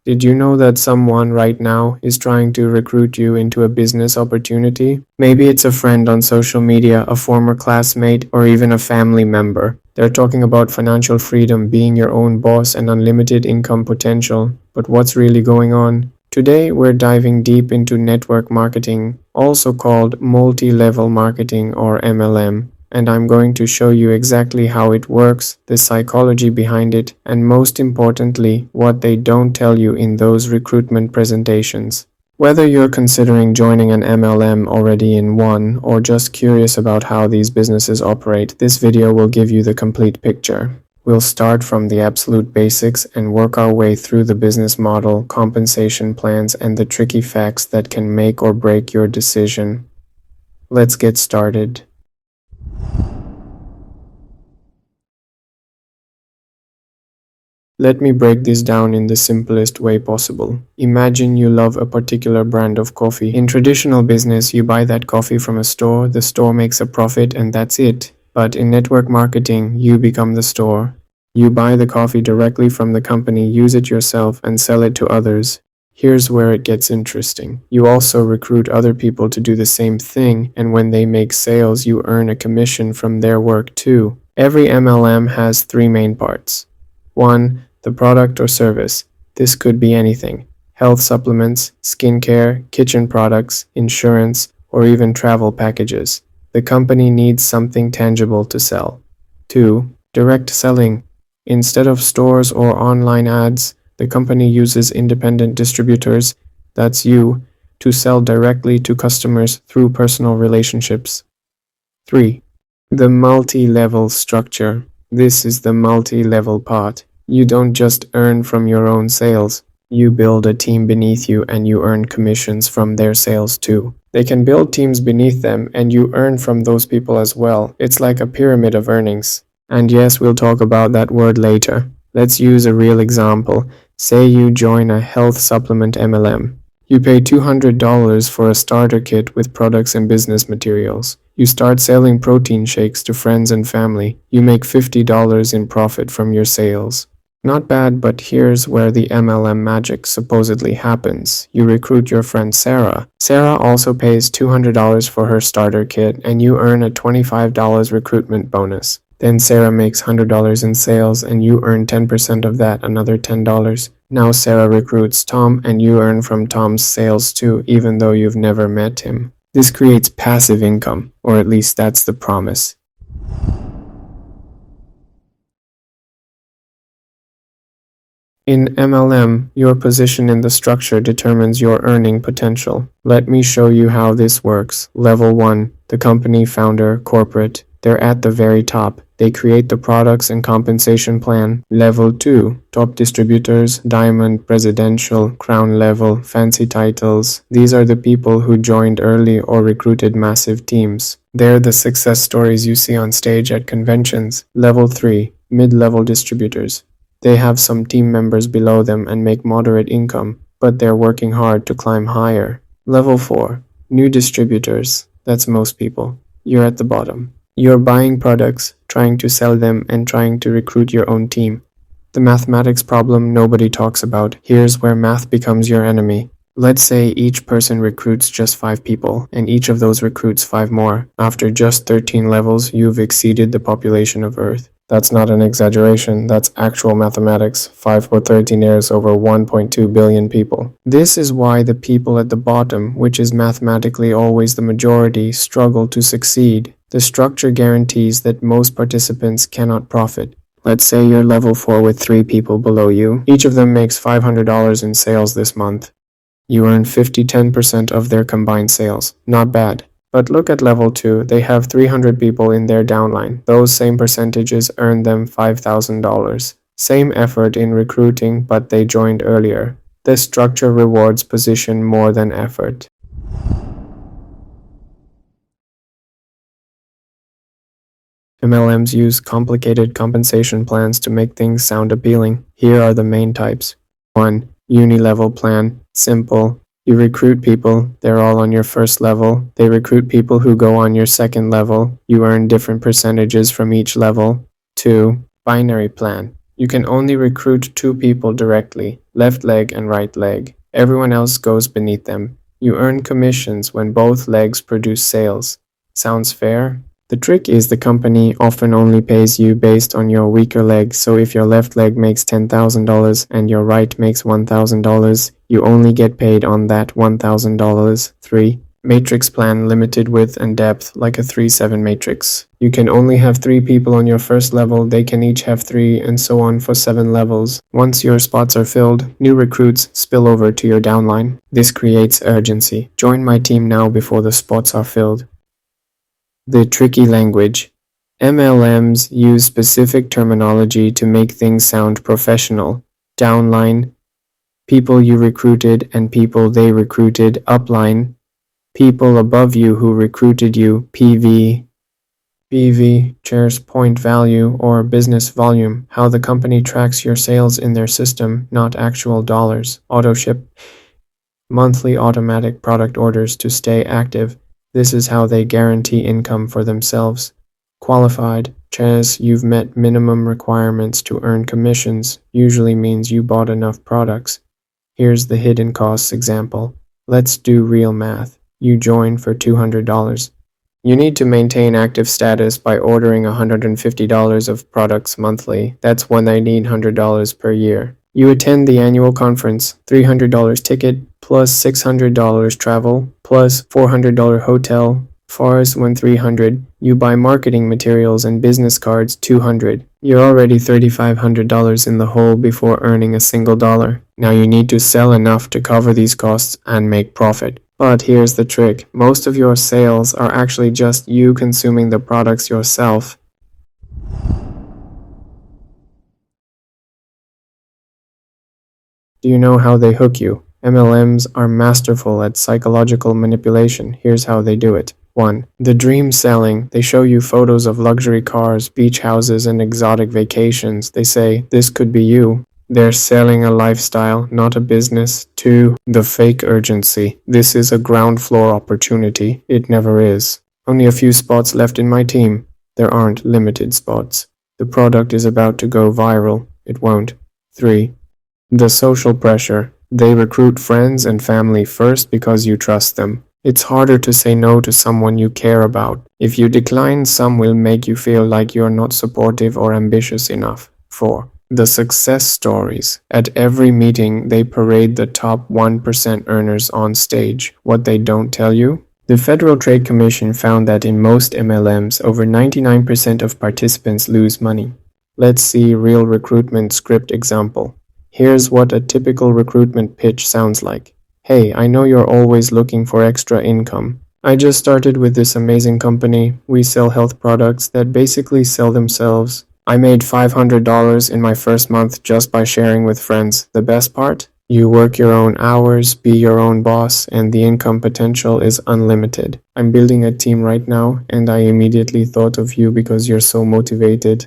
Did you know that someone right now is trying to recruit you into a business opportunity? Maybe it's a friend on social media, a former classmate, or even a family member. They're talking about financial freedom, being your own boss, and unlimited income potential. But what's really going on? Today, we're diving deep into network marketing, also called multi-level marketing or MLM. And I'm going to show you exactly how it works, the psychology behind it, and most importantly, what they don't tell you in those recruitment presentations. Whether you're considering joining an MLM already in one, or just curious about how these businesses operate, this video will give you the complete picture. We'll start from the absolute basics and work our way through the business model, compensation plans, and the tricky facts that can make or break your decision. Let's get started. Let me break this down in the simplest way possible. Imagine you love a particular brand of coffee. In traditional business, you buy that coffee from a store, the store makes a profit, and that's it. But in network marketing, you become the store. You buy the coffee directly from the company, use it yourself, and sell it to others. Here's where it gets interesting. You also recruit other people to do the same thing, and when they make sales, you earn a commission from their work too. Every MLM has three main parts. 1. The product or service. This could be anything. Health supplements, skincare, kitchen products, insurance, or even travel packages. The company needs something tangible to sell. 2. Direct selling. Instead of stores or online ads, the company uses independent distributors, that's you, to sell directly to customers through personal relationships. 3. The multi-level structure. This is the multi-level part. You don't just earn from your own sales. You build a team beneath you and you earn commissions from their sales too. They can build teams beneath them and you earn from those people as well. It's like a pyramid of earnings. And yes, we'll talk about that word later. Let's use a real example. Say you join a health supplement MLM. You pay $200 for a starter kit with products and business materials. You start selling protein shakes to friends and family. You make $50 in profit from your sales. Not bad, but here's where the MLM magic supposedly happens. You recruit your friend Sarah. Sarah also pays $200 for her starter kit and you earn a $25 recruitment bonus. Then Sarah makes $100 in sales and you earn 10% of that, another $10. Now Sarah recruits Tom and you earn from Tom's sales too, even though you've never met him. This creates passive income, or at least that's the promise. In MLM, your position in the structure determines your earning potential. Let me show you how this works. Level 1, the company, founder, corporate. They're at the very top. They create the products and compensation plan. Level 2, top distributors, diamond, presidential, crown level, fancy titles. These are the people who joined early or recruited massive teams. They're the success stories you see on stage at conventions. Level 3, mid-level distributors. They have some team members below them and make moderate income, but they're working hard to climb higher. Level 4, new distributors. That's most people. You're at the bottom. You're buying products, trying to sell them, and trying to recruit your own team. The mathematics problem nobody talks about. Here's where math becomes your enemy. Let's say each person recruits just 5 people, and each of those recruits 5 more. After just 13 levels, you've exceeded the population of Earth. That's not an exaggeration, that's actual mathematics. 5 for 13 years over 1.2 billion people. This is why the people at the bottom, which is mathematically always the majority, struggle to succeed. The structure guarantees that most participants cannot profit. Let's say you're level 4 with 3 people below you. Each of them makes $500 in sales this month. You earn 10% of their combined sales. Not bad. But look at level 2, they have 300 people in their downline. Those same percentages earn them $5,000. Same effort in recruiting, but they joined earlier. This structure rewards position more than effort. MLMs use complicated compensation plans to make things sound appealing. Here are the main types. 1. Uni-level plan. Simple. You recruit people, they're all on your first level. They recruit people who go on your second level. You earn different percentages from each level. 2. Binary plan. You can only recruit 2 people directly. left leg and right leg. Everyone else goes beneath them. You earn commissions when both legs produce sales. Sounds fair? The trick is the company often only pays you based on your weaker leg, so if your left leg makes $10,000 and your right makes $1,000, you only get paid on that $1,000. 3. Matrix plan, limited width and depth, like a 3-7 matrix. You can only have 3 people on your first level, they can each have 3, and so on for 7 levels. Once your spots are filled, new recruits spill over to your downline. This creates urgency. Join my team now before the spots are filled. The tricky language. MLMs use specific terminology to make things sound professional. Downline, people you recruited and people they recruited. Upline, people above you who recruited you. PV, shares point value or business volume, how the company tracks your sales in their system, not actual dollars. Autoship, monthly automatic product orders to stay active. This is how they guarantee income for themselves. Qualified, shares you've met minimum requirements to earn commissions, usually means you bought enough products. Here's the hidden costs example. Let's do real math. You join for $200. You need to maintain active status by ordering $150 of products monthly. That's $1,900 per year. You attend the annual conference, $300 ticket, plus $600 travel, plus $400 hotel, fars when $300. You buy marketing materials and business cards, $200. You're already $3,500 in the hole before earning a single dollar. Now you need to sell enough to cover these costs and make profit. But here's the trick. Most of your sales are actually just you consuming the products yourself. Do you know how they hook you? MLMs are masterful at psychological manipulation. Here's how they do it. 1. The dream selling. They show you photos of luxury cars, beach houses, and exotic vacations. They say, this could be you. They're selling a lifestyle, not a business. 2. The fake urgency. This is a ground floor opportunity. It never is. Only a few spots left in my team. There aren't limited spots. The product is about to go viral. It won't. 3. The social pressure. They recruit friends and family first because you trust them. It's harder to say no to someone you care about. If you decline, some will make you feel like you're not supportive or ambitious enough. 4. The success stories. At every meeting, they parade the top 1% earners on stage. What they don't tell you? The Federal Trade Commission found that in most MLMs, over 99% of participants lose money. Let's see real recruitment script example. Here's what a typical recruitment pitch sounds like. Hey, I know you're always looking for extra income. I just started with this amazing company. We sell health products that basically sell themselves. I made $500 in my first month just by sharing with friends. The best part? You work your own hours, be your own boss, and the income potential is unlimited. I'm building a team right now, and I immediately thought of you because you're so motivated.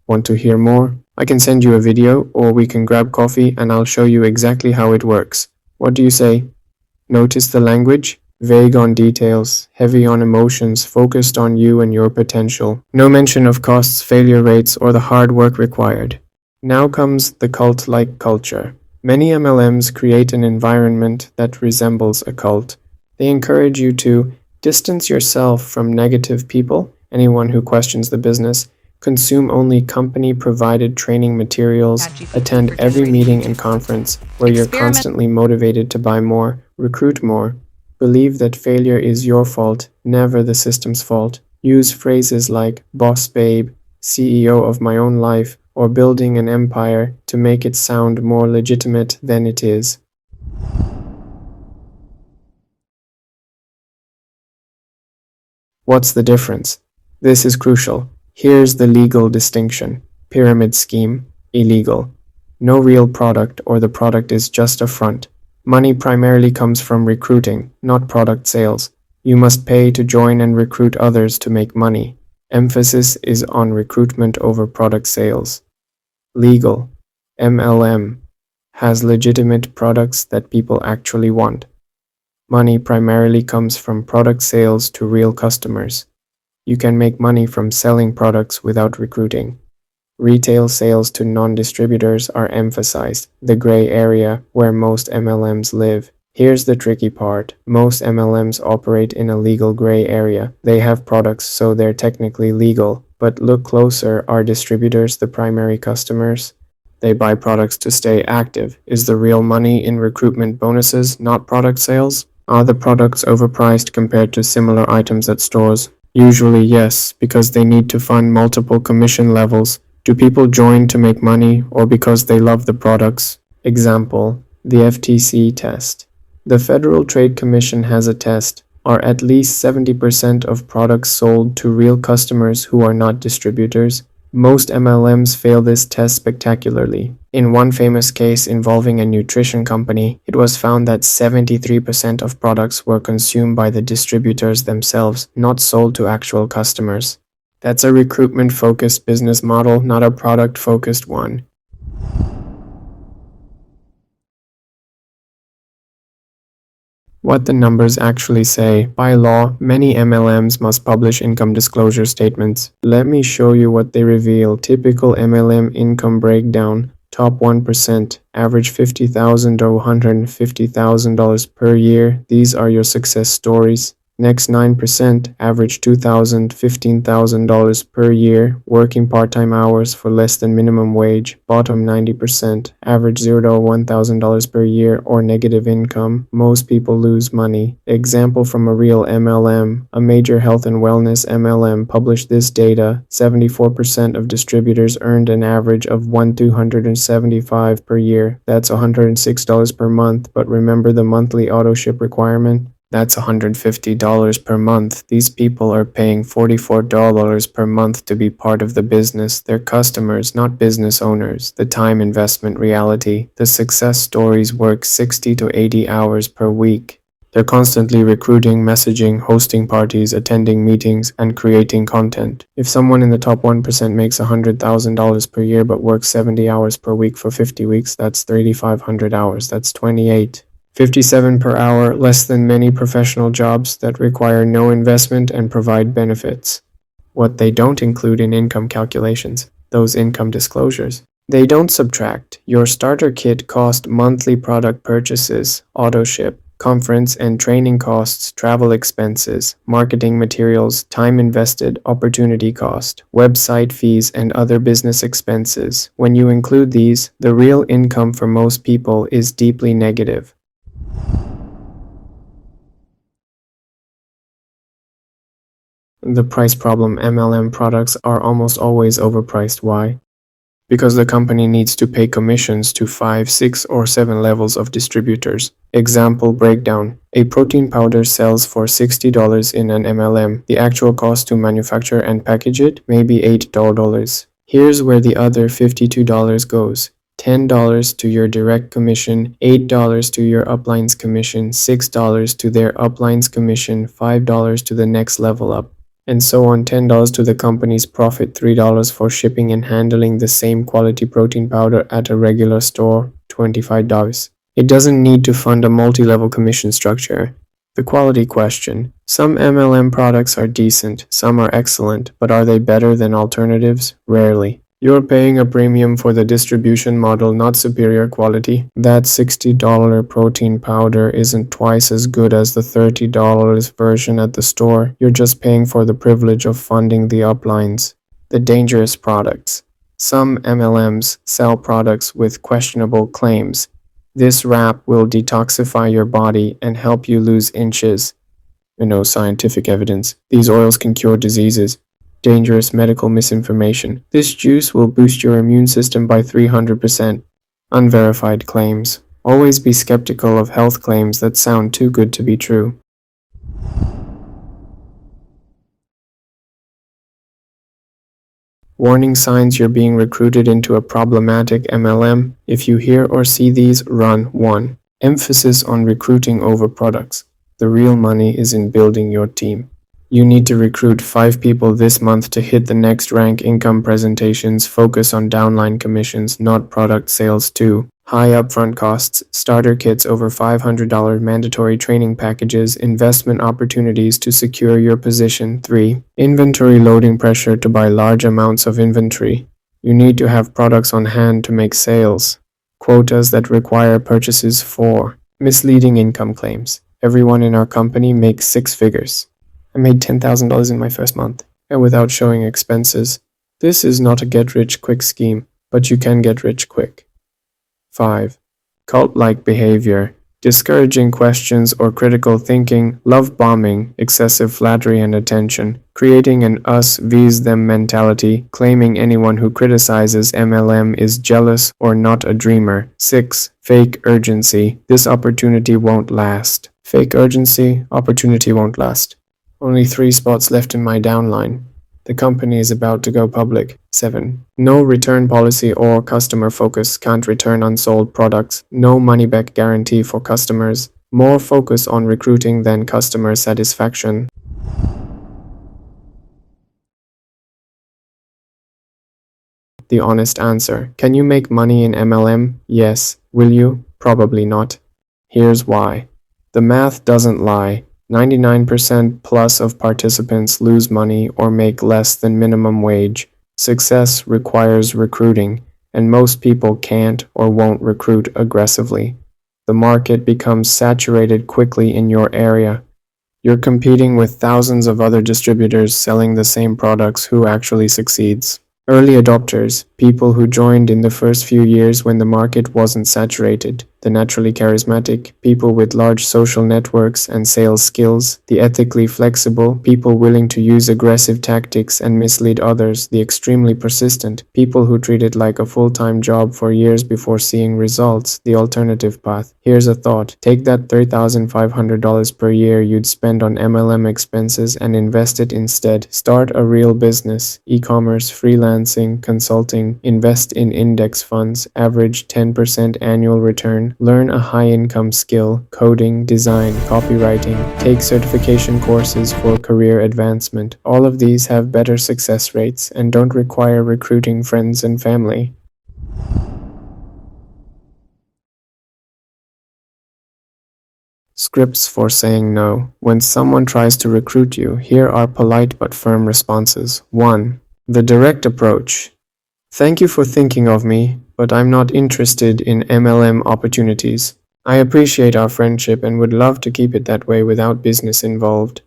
Want to hear more? I can send you a video, or we can grab coffee and I'll show you exactly how it works. What do you say? Notice the language? Vague on details, heavy on emotions, focused on you and your potential. No mention of costs, failure rates, or the hard work required. Now comes the cult-like culture. Many MLMs create an environment that resembles a cult. They encourage you to distance yourself from negative people, anyone who questions the business, consume only company-provided training materials, attend every meeting and conference where you're constantly motivated to buy more, recruit more, believe that failure is your fault, never the system's fault. Use phrases like boss babe, CEO of my own life, or building an empire to make it sound more legitimate than it is. What's the difference? This is crucial. Here's the legal distinction. Pyramid scheme, illegal. No real product or the product is just a front. Money primarily comes from recruiting, not product sales. You must pay to join and recruit others to make money. Emphasis is on recruitment over product sales. Legal. MLM has legitimate products that people actually want. Money primarily comes from product sales to real customers. You can make money from selling products without recruiting. Retail sales to non-distributors are emphasized, the gray area where most MLMs live. Here's the tricky part. Most MLMs operate in a legal gray area. They have products, so they're technically legal. But look closer, are distributors the primary customers? They buy products to stay active. Is the real money in recruitment bonuses, not product sales? Are the products overpriced compared to similar items at stores? Usually yes, because they need to fund multiple commission levels. Do people join to make money or because they love the products? Example, the FTC test. The Federal Trade Commission has a test. Are at least 70% of products sold to real customers who are not distributors? Most MLMs fail this test spectacularly. In one famous case involving a nutrition company, it was found that 73% of products were consumed by the distributors themselves, not sold to actual customers. That's a recruitment-focused business model, not a product-focused one. What the numbers actually say. By law, many MLMs must publish income disclosure statements. Let me show you what they reveal. Typical MLM income breakdown. Top 1%, average $50,000 or $150,000 per year. These are your success stories. Next 9%, average $2,000, $15,000 per year, working part-time hours for less than minimum wage. Bottom 90%, average $0 to $1,000 per year or negative income. Most people lose money. Example from a real MLM. A major health and wellness MLM published this data. 74% of distributors earned an average of $1,275 per year. That's $106 per month, but remember the monthly auto ship requirement? That's $150 per month. These people are paying $44 per month to be part of the business. They're customers, not business owners. The time investment reality. The success stories work 60 to 80 hours per week. They're constantly recruiting, messaging, hosting parties, attending meetings, and creating content. If someone in the top 1% makes $100,000 per year but works 70 hours per week for 50 weeks, that's 3,500 hours. That's 28. 57 per hour, less than many professional jobs that require no investment and provide benefits. What they don't include in income calculations, those income disclosures. They don't subtract. Your starter kit cost monthly product purchases, auto ship, conference and training costs, travel expenses, marketing materials, time invested, opportunity cost, website fees, and other business expenses. When you include these, the real income for most people is deeply negative. The price problem. MLM products are almost always overpriced. Why? Because the company needs to pay commissions to 5, 6, or 7 levels of distributors. Example breakdown. A protein powder sells for $60 in an MLM. The actual cost to manufacture and package it may be $8. Here's where the other $52 goes. $10 to your direct commission, $8 to your upline's commission, $6 to their upline's commission, $5 to the next level up, and so on. $10 to the company's profit, $3 for shipping and handling the same quality protein powder at a regular store, $25. It doesn't need to fund a multi-level commission structure. The quality question. Some MLM products are decent, some are excellent, but are they better than alternatives? Rarely. You're paying a premium for the distribution model, not superior quality. That $60 protein powder isn't twice as good as the $30 version at the store. You're just paying for the privilege of funding the uplines. The dangerous products. Some MLMs sell products with questionable claims. This wrap will detoxify your body and help you lose inches. No scientific evidence. These oils can cure diseases. Dangerous medical misinformation. This juice will boost your immune system by 300%. Unverified claims. Always be skeptical of health claims that sound too good to be true. Warning signs you're being recruited into a problematic MLM. If you hear or see these, run. 1. Emphasis on recruiting over products. The real money is in building your team. You need to recruit 5 people this month to hit the next rank. Income presentations focus on downline commissions, not product sales. 2. High upfront costs, starter kits over $500, mandatory training packages, investment opportunities to secure your position. 3. Inventory loading, pressure to buy large amounts of inventory. You need to have products on hand to make sales. Quotas that require purchases. 4. Misleading income claims. Everyone in our company makes 6 figures. I made $10,000 in my first month, and without showing expenses. This is not a get-rich-quick scheme, but you can get rich quick. 5. Cult-like behavior. Discouraging questions or critical thinking, love bombing, excessive flattery and attention, creating an us vs them mentality, claiming anyone who criticizes MLM is jealous or not a dreamer. 6. Fake urgency. This opportunity won't last. Fake urgency, opportunity won't last. Only 3 spots left in my downline. The company is about to go public. 7. No return policy or customer focus. Can't return unsold products. No money-back guarantee for customers. More focus on recruiting than customer satisfaction. The honest answer. Can you make money in MLM? Yes. Will you? Probably not. Here's why. The math doesn't lie. 99% plus of participants lose money or make less than minimum wage. Success requires recruiting, and most people can't or won't recruit aggressively. The market becomes saturated quickly in your area. You're competing with thousands of other distributors selling the same products. Who actually succeeds? Early adopters, people who joined in the first few years when the market wasn't saturated, the naturally charismatic, people with large social networks and sales skills, the ethically flexible, people willing to use aggressive tactics and mislead others, the extremely persistent, people who treat it like a full-time job for years before seeing results, the alternative path. Here's a thought. Take that $3,500 per year you'd spend on MLM expenses and invest it instead. Start a real business, e-commerce, freelancing, consulting, invest in index funds, average 10% annual return, learn a high-income skill, coding, design, copywriting, take certification courses for career advancement. All of these have better success rates and don't require recruiting friends and family. Scripts for saying no. When someone tries to recruit you, here are polite but firm responses. 1. The direct approach. Thank you for thinking of me, but I'm not interested in MLM opportunities. I appreciate our friendship and would love to keep it that way without business involved.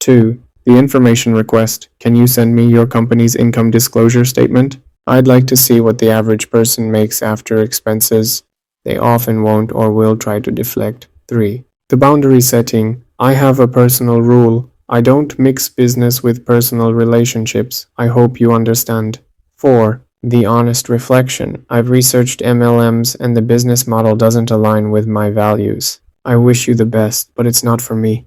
2. The information request. Can you send me your company's income disclosure statement? I'd like to see what the average person makes after expenses. They often won't or will try to deflect. 3. The boundary setting. I have a personal rule. I don't mix business with personal relationships. I hope you understand. 4. The honest reflection. I've researched MLMs and the business model doesn't align with my values. I wish you the best, but it's not for me.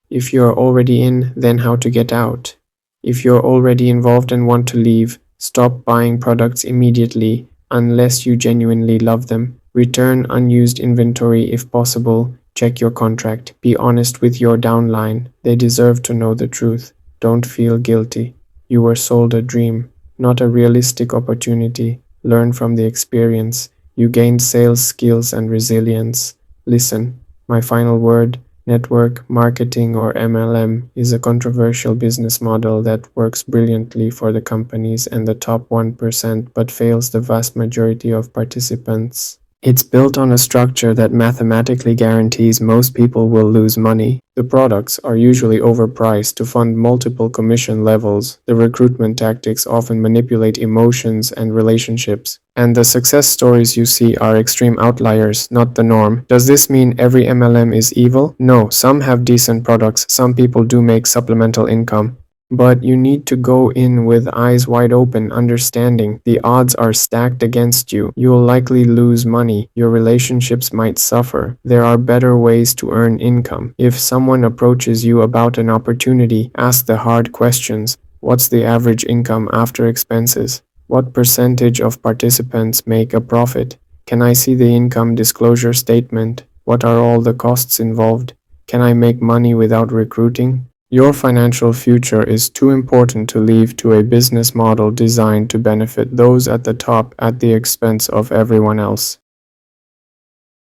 If you're already in, then how to get out? If you're already involved and want to leave, stop buying products immediately unless you genuinely love them. Return unused inventory if possible. Check your contract. Be honest with your downline. They deserve to know the truth. Don't feel guilty. You were sold a dream, not a realistic opportunity. Learn from the experience. You gained sales skills and resilience. Listen, my final word, network marketing or MLM is a controversial business model that works brilliantly for the companies and the top 1% but fails the vast majority of participants. It's built on a structure that mathematically guarantees most people will lose money. The products are usually overpriced to fund multiple commission levels. The recruitment tactics often manipulate emotions and relationships. And the success stories you see are extreme outliers, not the norm. Does this mean every MLM is evil? No, some have decent products. Some people do make supplemental income. But you need to go in with eyes wide open, understanding the odds are stacked against you. You'll likely lose money. Your relationships might suffer. There are better ways to earn income. If someone approaches you about an opportunity, ask the hard questions. What's the average income after expenses? What percentage of participants make a profit? Can I see the income disclosure statement? What are all the costs involved? Can I make money without recruiting? Your financial future is too important to leave to a business model designed to benefit those at the top at the expense of everyone else.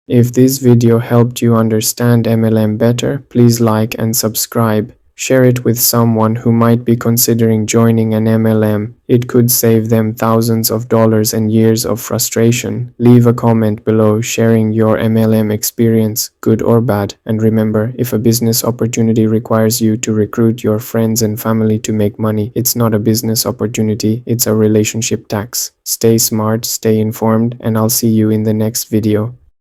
If this video helped you understand MLM better, please like and subscribe. Share it with someone who might be considering joining an MLM. It could save them thousands of dollars and years of frustration. Leave a comment below sharing your MLM experience, good or bad. And remember, if a business opportunity requires you to recruit your friends and family to make money, it's not a business opportunity, it's a relationship tax. Stay smart, stay informed, and I'll see you in the next video.